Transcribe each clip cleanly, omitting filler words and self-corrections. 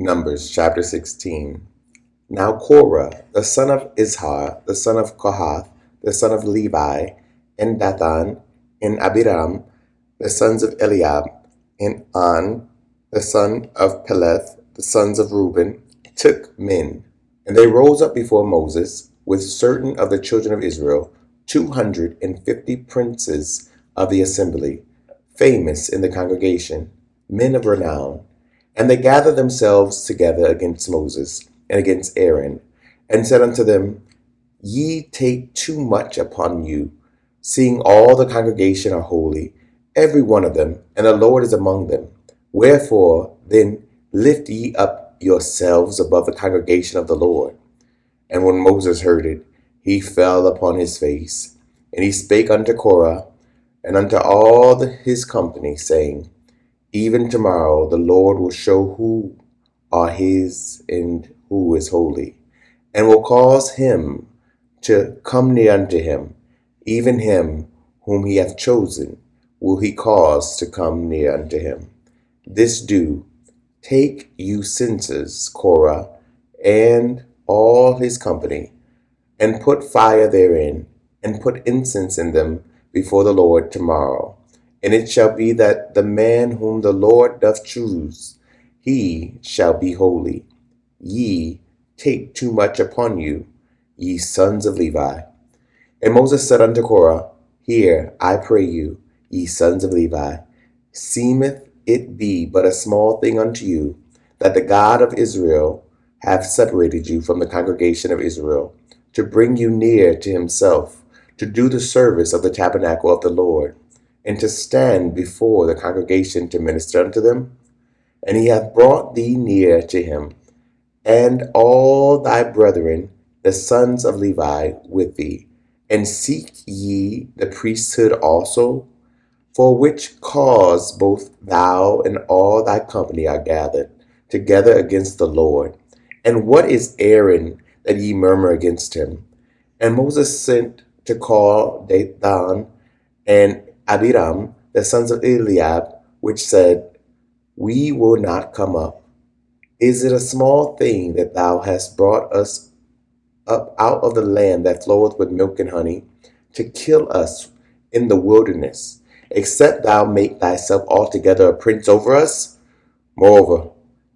Numbers chapter 16. Now Korah, the son of Izhar, the son of Kohath, the son of Levi, and Dathan, and Abiram, the sons of Eliab, and An, the son of Peleth, the sons of Reuben, took men. And they rose up before Moses with certain of the children of Israel, 250 princes of the assembly, famous in the congregation, men of renown. And they gathered themselves together against Moses and against Aaron, and said unto them, Ye take too much upon you, seeing all the congregation are holy, every one of them, and the Lord is among them. Wherefore then lift ye up yourselves above the congregation of the Lord. And when Moses heard it, he fell upon his face, and he spake unto Korah and unto all his company, saying, Even tomorrow the Lord will show who are his and who is holy, and will cause him to come near unto him, even him whom he hath chosen will he cause to come near unto him. This do, take you censers, Korah, and all his company, and put fire therein, and put incense in them before the Lord tomorrow. And it shall be that the man whom the Lord doth choose, he shall be holy. Ye take too much upon you, ye sons of Levi. And Moses said unto Korah, Hear, I pray you, ye sons of Levi, seemeth it be but a small thing unto you, that the God of Israel hath separated you from the congregation of Israel, to bring you near to himself, to do the service of the tabernacle of the Lord, and to stand before the congregation to minister unto them? And he hath brought thee near to him, and all thy brethren, the sons of Levi, with thee. And seek ye the priesthood also? For which cause both thou and all thy company are gathered together against the Lord. And what is Aaron that ye murmur against him? And Moses sent to call Dathan and Abiram, the sons of Eliab, which said, We will not come up. Is it a small thing that thou hast brought us up out of the land that floweth with milk and honey, to kill us in the wilderness, except thou make thyself altogether a prince over us? Moreover,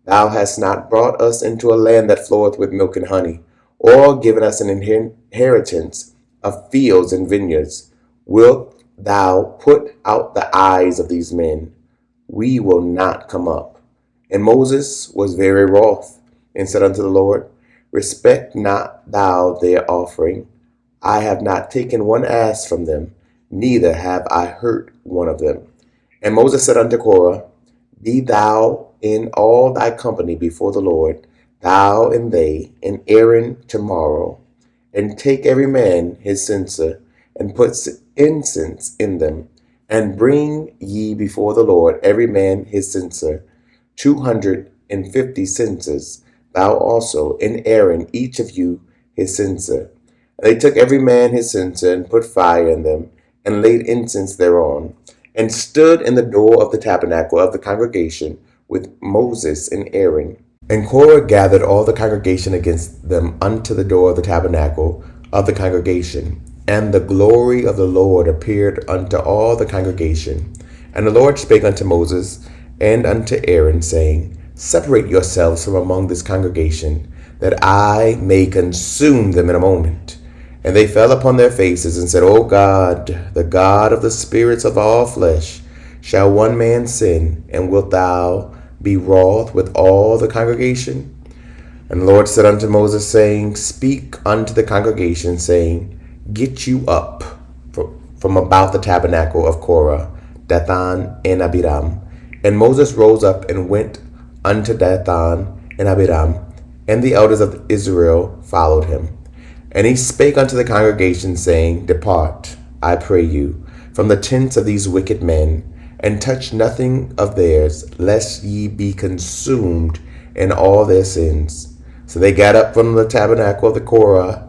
thou hast not brought us into a land that floweth with milk and honey, or given us an inheritance of fields and vineyards. Wilt thou put out the eyes of these men? We will not come up. And Moses was very wroth, and said unto the Lord, Respect not thou their offering. I have not taken one ass from them, neither have I hurt one of them. And Moses said unto Korah, Be thou in all thy company before the Lord, thou and they, and Aaron tomorrow, and take every man his censer, and put incense in them, and bring ye before the Lord every man his censer, 250 censers, thou also, and Aaron, each of you his censer. And they took every man his censer, and put fire in them, and laid incense thereon, and stood in the door of the tabernacle of the congregation with Moses and Aaron. And Korah gathered all the congregation against them unto the door of the tabernacle of the congregation. And the glory of the Lord appeared unto all the congregation. And the Lord spake unto Moses and unto Aaron, saying, Separate yourselves from among this congregation, that I may consume them in a moment. And they fell upon their faces and said, O God, the God of the spirits of all flesh, shall one man sin, and wilt thou be wroth with all the congregation? And the Lord said unto Moses, saying, Speak unto the congregation, saying, Get you up from about the tabernacle of Korah, Dathan and Abiram. And Moses rose up and went unto Dathan and Abiram, and the elders of Israel followed him. And he spake unto the congregation, saying, Depart, I pray you, from the tents of these wicked men, and touch nothing of theirs, lest ye be consumed in all their sins. So they got up from the tabernacle of the Korah,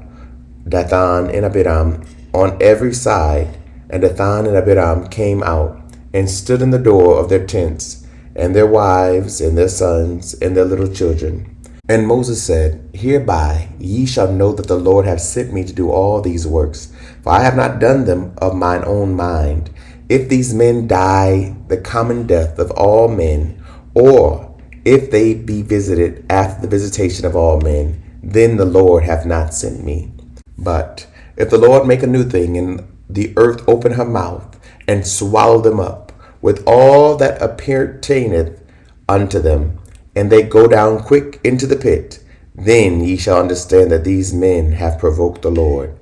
Dathan and Abiram, on every side, and Dathan and Abiram came out, and stood in the door of their tents, and their wives, and their sons, and their little children. And Moses said, Hereby ye shall know that the Lord hath sent me to do all these works, for I have not done them of mine own mind. If these men die the common death of all men, or if they be visited after the visitation of all men, then the Lord hath not sent me. But if the Lord make a new thing, and the earth open her mouth, and swallow them up, with all that appertaineth unto them, and they go down quick into the pit, then ye shall understand that these men have provoked the Lord.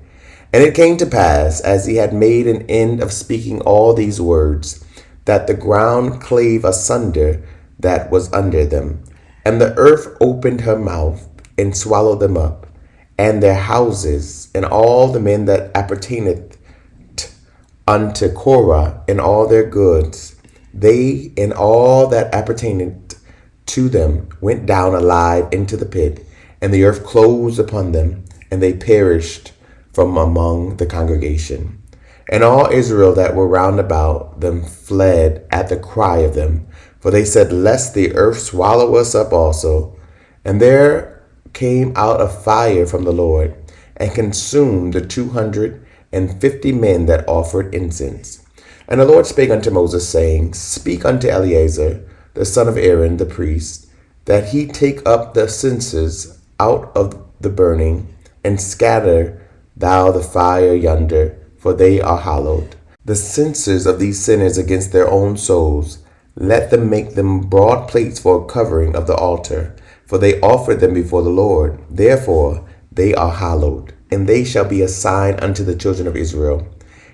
And it came to pass, as he had made an end of speaking all these words, that the ground clave asunder that was under them, and the earth opened her mouth, and swallowed them up, and their houses, and all the men that appertaineth unto Korah, and all their goods. They and all that appertained to them went down alive into the pit, and the earth closed upon them, and they perished from among the congregation. And all Israel that were round about them fled at the cry of them, for they said, Lest the earth swallow us up also. And there came out a fire from the Lord, and consumed the 250 men that offered incense. And the Lord spake unto Moses, saying, Speak unto Eleazar, the son of Aaron, the priest, that he take up the censers out of the burning, and scatter thou the fire yonder, for they are hallowed. The censers of these sinners against their own souls, let them make them broad plates for a covering of the altar, for they offered them before the Lord. Therefore they are hallowed, and they shall be a sign unto the children of Israel.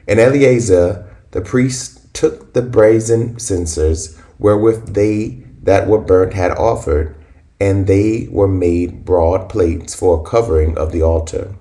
And Eleazar the priest took the brazen censers, wherewith they that were burnt had offered, and they were made broad plates for a covering of the altar,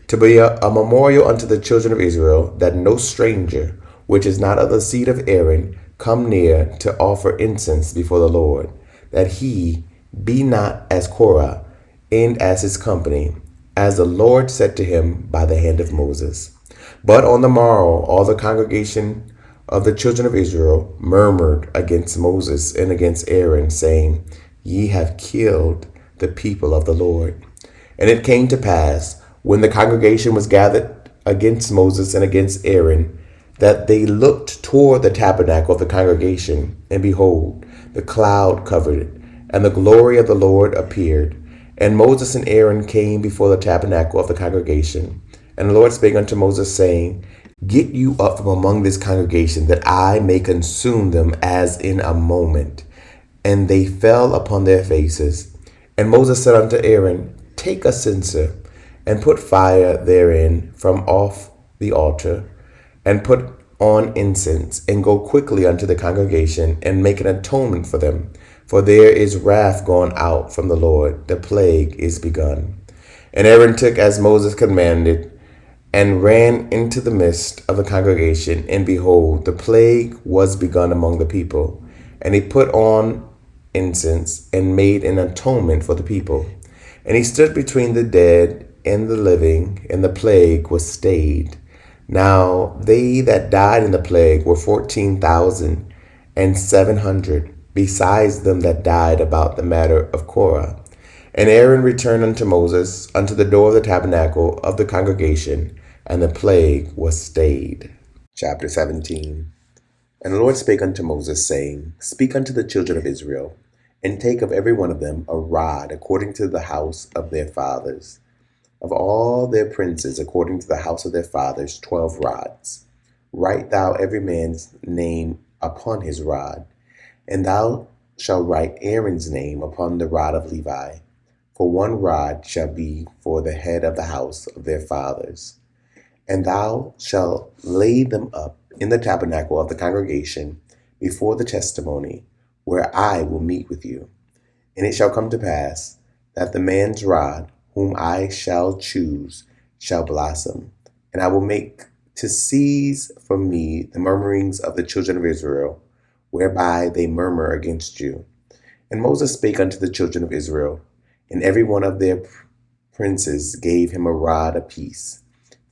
to be a memorial unto the children of Israel, that no stranger, which is not of the seed of Aaron, come near to offer incense before the Lord, that he be not as Korah, and as his company, as the Lord said to him by the hand of Moses. But on the morrow all the congregation of the children of Israel murmured against Moses and against Aaron, saying, Ye have killed the people of the Lord. And it came to pass, when the congregation was gathered against Moses and against Aaron, that they looked toward the tabernacle of the congregation, and behold, the cloud covered it, and the glory of the Lord appeared. And Moses and Aaron came before the tabernacle of the congregation. And the Lord spake unto Moses, saying, Get you up from among this congregation, that I may consume them as in a moment. And they fell upon their faces. And Moses said unto Aaron, Take a censer, and put fire therein from off the altar, and put on incense, and go quickly unto the congregation, and make an atonement for them. For there is wrath gone out from the Lord, the plague is begun. And Aaron took as Moses commanded, and ran into the midst of the congregation, and behold, the plague was begun among the people. And he put on incense, and made an atonement for the people. And he stood between the dead and the living, and the plague was stayed. Now they that died in the plague were 14,700, besides them that died about the matter of Korah. And Aaron returned unto Moses unto the door of the tabernacle of the congregation, and the plague was stayed. Chapter 17. And the Lord spake unto Moses, saying, Speak unto the children of Israel, and take of every one of them a rod according to the house of their fathers. Of all their princes according to the house of their fathers 12 rods. Write thou every man's name upon his rod, and thou shalt write Aaron's name upon the rod of Levi. For one rod shall be for the head of the house of their fathers. And thou shalt lay them up in the tabernacle of the congregation before the testimony, where I will meet with you. And it shall come to pass that the man's rod, whom I shall choose, shall blossom, and I will make to cease from me the murmurings of the children of Israel, whereby they murmur against you. And Moses spake unto the children of Israel, and every one of their princes gave him a rod apiece,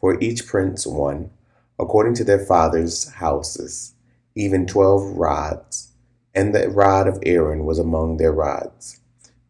for each prince one, according to their fathers' houses, even 12 rods. and the rod of Aaron was among their rods.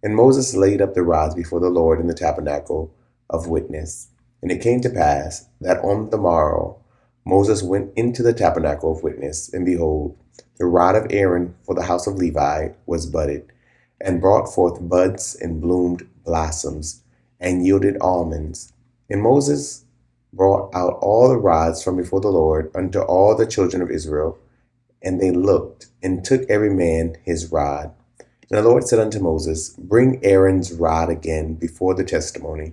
And Moses laid up the rods before the Lord in the tabernacle of witness. And it came to pass that on the morrow Moses went into the tabernacle of witness, and behold, the rod of Aaron for the house of Levi was budded, and brought forth buds and bloomed blossoms, and yielded almonds. And Moses brought out all the rods from before the Lord unto all the children of Israel, and they looked, and took every man his rod. And the Lord said unto Moses, Bring Aaron's rod again before the testimony,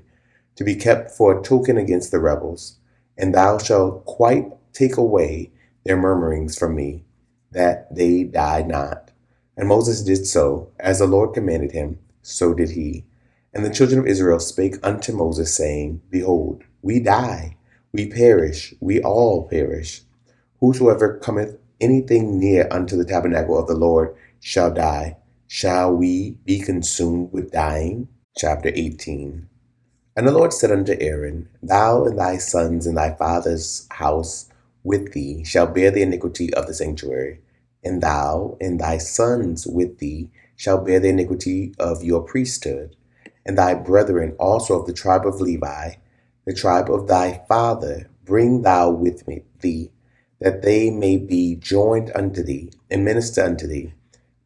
to be kept for a token against the rebels. And thou shalt quite take away their murmurings from me, that they die not. And Moses did so, as the Lord commanded him, so did he. And the children of Israel spake unto Moses, saying, Behold, we die, we perish, we all perish. Whosoever cometh anything near unto the tabernacle of the Lord shall die. Shall we be consumed with dying? Chapter 18. And the Lord said unto Aaron, Thou and thy sons and thy father's house with thee shall bear the iniquity of the sanctuary, and thou and thy sons with thee shall bear the iniquity of your priesthood, and thy brethren also of the tribe of Levi, the tribe of thy father, bring thou with thee, that they may be joined unto thee, and minister unto thee.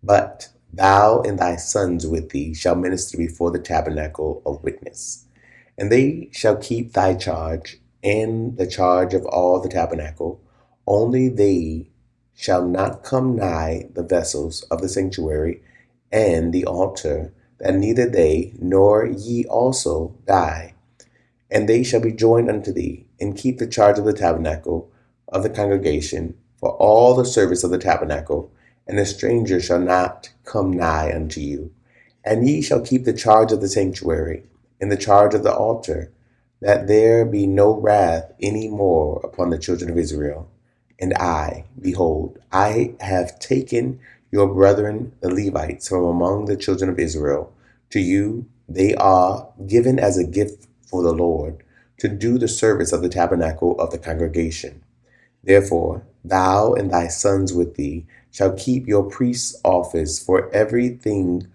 But thou and thy sons with thee shall minister before the tabernacle of witness. And they shall keep thy charge, and the charge of all the tabernacle. Only they shall not come nigh the vessels of the sanctuary and the altar, that neither they nor ye also die. And they shall be joined unto thee, and keep the charge of the tabernacle of the congregation, for all the service of the tabernacle, and a stranger shall not come nigh unto you. And ye shall keep the charge of the sanctuary, and the charge of the altar, that there be no wrath any more upon the children of Israel. And I, behold, I have taken your brethren the Levites from among the children of Israel. To you they are given as a gift for the Lord, to do the service of the tabernacle of the congregation. Therefore thou and thy sons with thee shall keep your priest's office for everything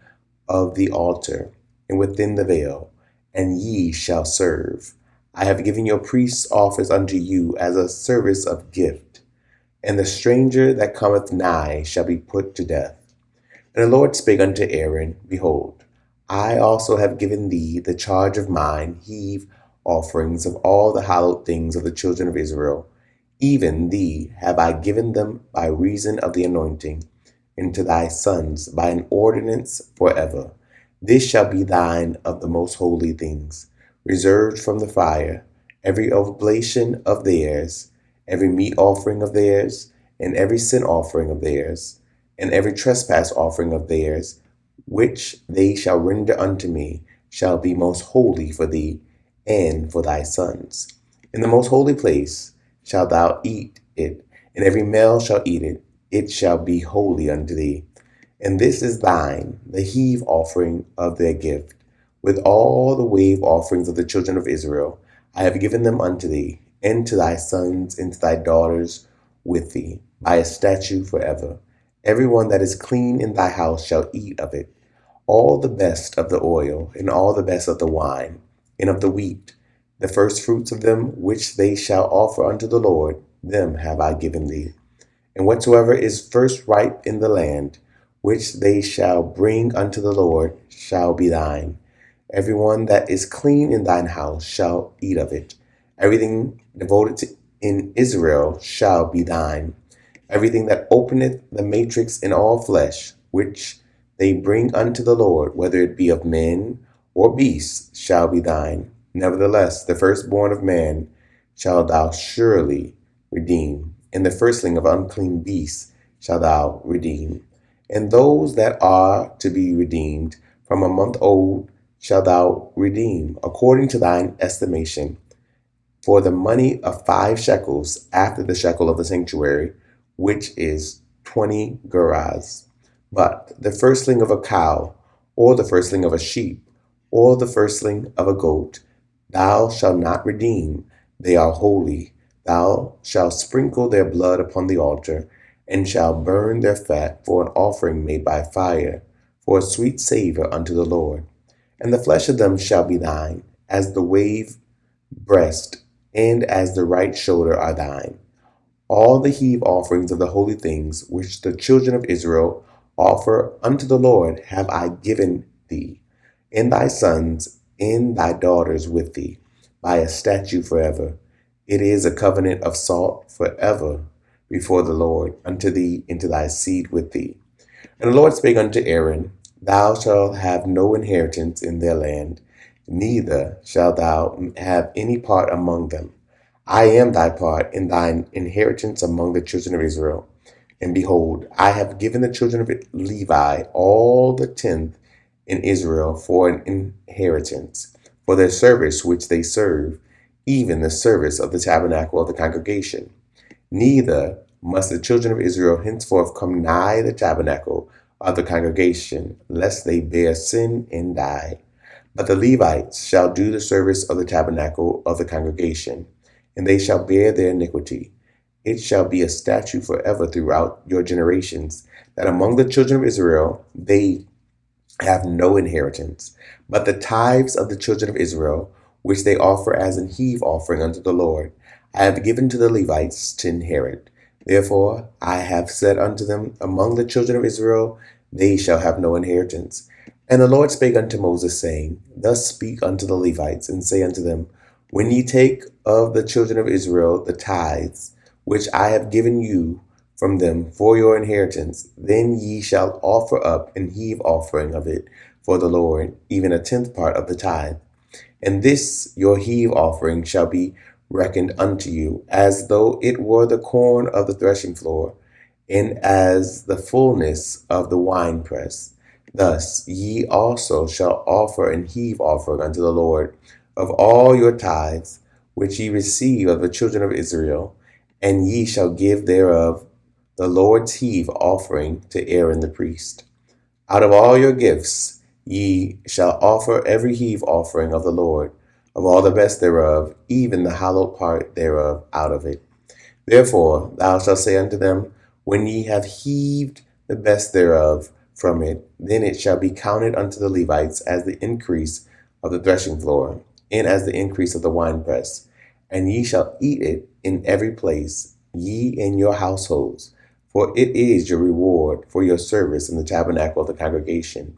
of the altar, and within the veil, and ye shall serve. I have given your priest's office unto you as a service of gift, and the stranger that cometh nigh shall be put to death. And the Lord spake unto Aaron, Behold, I also have given thee the charge of mine heave offerings of all the hallowed things of the children of Israel. Even thee have I given them by reason of the anointing, and to thy sons by an ordinance forever. This shall be thine of the most holy things, reserved from the fire, every oblation of theirs, every meat offering of theirs, and every sin offering of theirs, and every trespass offering of theirs, which they shall render unto me, shall be most holy for thee and for thy sons. In the most holy place shalt thou eat it, and every male shall eat it. It shall be holy unto thee. And this is thine, the heave offering of their gift, with all the wave offerings of the children of Israel. I have given them unto thee, and to thy sons, and to thy daughters with thee, by a statute forever. Every one that is clean in thy house shall eat of it, all the best of the oil, and all the best of the wine, and of the wheat, the first fruits of them which they shall offer unto the Lord, them have I given thee. And whatsoever is first ripe in the land, which they shall bring unto the Lord, shall be thine. Every one that is clean in thine house shall eat of it. Everything devoted in Israel shall be thine. Everything that openeth the matrix in all flesh, which they bring unto the Lord, whether it be of men or beasts, shall be thine. Nevertheless, the firstborn of man shalt thou surely redeem, and the firstling of unclean beasts shalt thou redeem. And those that are to be redeemed from a month old shalt thou redeem, according to thine estimation, for the money of 5 shekels after the shekel of the sanctuary, which is 20 gerahs. But the firstling of a cow, or the firstling of a sheep, or the firstling of a goat, thou shalt not redeem. They are holy. Thou shalt sprinkle their blood upon the altar, and shall burn their fat for an offering made by fire, for a sweet savor unto the Lord. And the flesh of them shall be thine, as the wave breast and as the right shoulder are thine. All the heave offerings of the holy things which the children of Israel offer unto the Lord have I given thee, and thy sons and thy daughters with thee, by a statute forever. It is a covenant of salt forever before the Lord, unto thee and to thy seed with thee. And the Lord spake unto Aaron, Thou shalt have no inheritance in their land, neither shalt thou have any part among them. I am thy part in thine inheritance among the children of Israel. And behold, I have given the children of Levi all the tenth in Israel for an inheritance, for their service which they serve, even the service of the tabernacle of the congregation. Neither must the children of Israel henceforth come nigh the tabernacle of the congregation, lest they bear sin and die. But the Levites shall do the service of the tabernacle of the congregation, and they shall bear their iniquity. It shall be a statute forever throughout your generations, that among the children of Israel they have no inheritance, but the tithes of the children of Israel, which they offer as an heave offering unto the Lord, I have given to the Levites to inherit. Therefore I have said unto them, among the children of Israel they shall have no inheritance. And the Lord spake unto Moses, saying, Thus speak unto the Levites, and say unto them, When ye take of the children of Israel the tithes, which I have given you from them for your inheritance, then ye shall offer up an heave offering of it for the Lord, even a tenth part of the tithe. And this your heave offering shall be reckoned unto you, as though it were the corn of the threshing floor, and as the fullness of the winepress. Thus ye also shall offer an heave offering unto the Lord of all your tithes, which ye receive of the children of Israel, and ye shall give thereof the Lord's heave offering to Aaron the priest. Out of all your gifts ye shall offer every heave offering of the Lord, of all the best thereof, even the hallowed part thereof out of it. Therefore thou shalt say unto them, When ye have heaved the best thereof from it, then it shall be counted unto the Levites as the increase of the threshing floor, and as the increase of the winepress. And ye shall eat it in every place, ye and your households, for it is your reward for your service in the tabernacle of the congregation.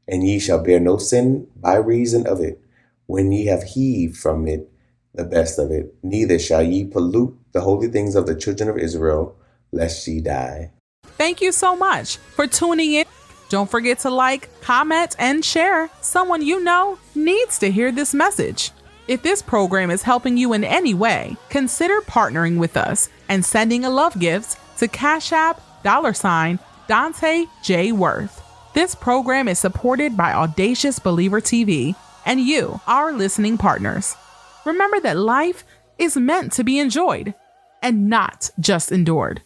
And ye shall bear no sin by reason of it, when ye have heaved from it the best of it, neither shall ye pollute the holy things of the children of Israel, lest ye die. Thank you so much for tuning in. Don't forget to like, comment, and share. Someone you know needs to hear this message. If this program is helping you in any way, consider partnering with us and sending a love gift to Cash App $Dante J. Worth. This program is supported by Audacious Believer TV and you, our listening partners. Remember that life is meant to be enjoyed and not just endured.